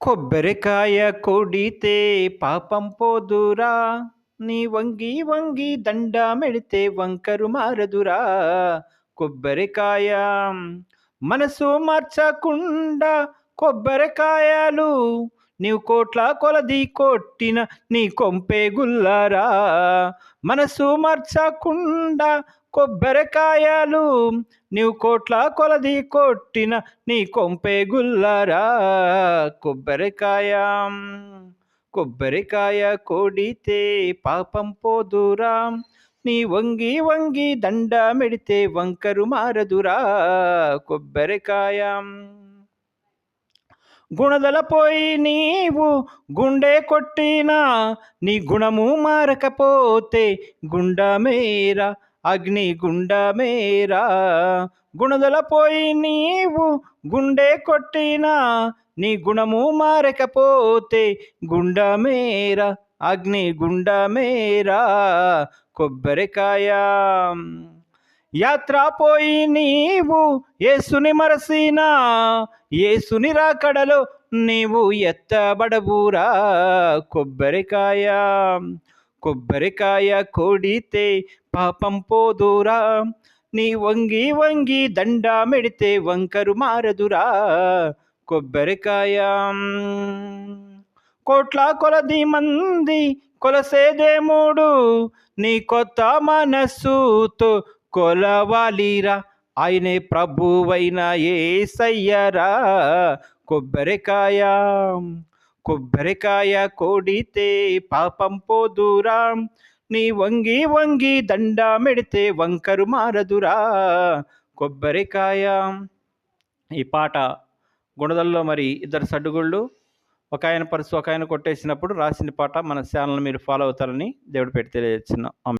కొబ్బరికాయ కొడితే పాపం పోదురా, నీ వంగి వంగి దండమెడితే వంకరు మారదురా. కొబ్బరికాయ మనసు మార్చకుండా కొబ్బరికాయలు నీవు కోట్ల కొలది కొట్టిన నీ కొంపే గుల్లారా. మనసు మార్చకుండా కొబ్బరికాయలు నీవు కోట్ల కొలది కొట్టిన నీ కొంపే గుల్లారా. కొబ్బరికాయ కొబ్బరికాయ కొడితే పాపం పోదురా, నీ వంగి వంగి దండమెడితే వంకరు మారదురా. కొబ్బరికాయ గుణదల పోయి నీవు గుండె కొట్టినా నీ గుణము మారకపోతే గుండమేరా, అగ్ని గుండమేరా. గుణదల పోయి నీవు గుండె కొట్టినా నీ గుణము మారకపోతే గుండమేరా, అగ్ని గుండమేరా. కొబ్బరికాయ యాత్ర పోయి నీవు యేసుని మరసినా యేసుని రాకడలో నీవు ఎత్తబడవురా. కొబ్బరికాయ కొబ్బరికాయ కొడితే పాపం పోదురా, నీ వంగి వంగి దండమెడితే వంకరు మారదురా. కొబ్బరికాయ కోట్ల కొలది మంది కొలసేదేముడు నీ కొత్త మనస్సుతో కొలవాలిరా, ఆయనే ప్రభువైన యేసయ్యరా. కొబ్బరికాయ కొబ్బరికాయ కొడితే పాపం పోదురా, నీ వంగి వంగి దండమెడితే వంకరు మారదురా. కొబ్బరికాయ. ఈ పాట గుణదల్లో మరి ఇద్దరు సడ్డుగుళ్ళు, ఒక ఆయన పర్సు ఒక ఆయన కొట్టేసినప్పుడు రాసిన పాట. మన ఛానల్ మీరు ఫాలో అవుతారని దేవుడు పెట్టి తెలియజేస్తున్నాం.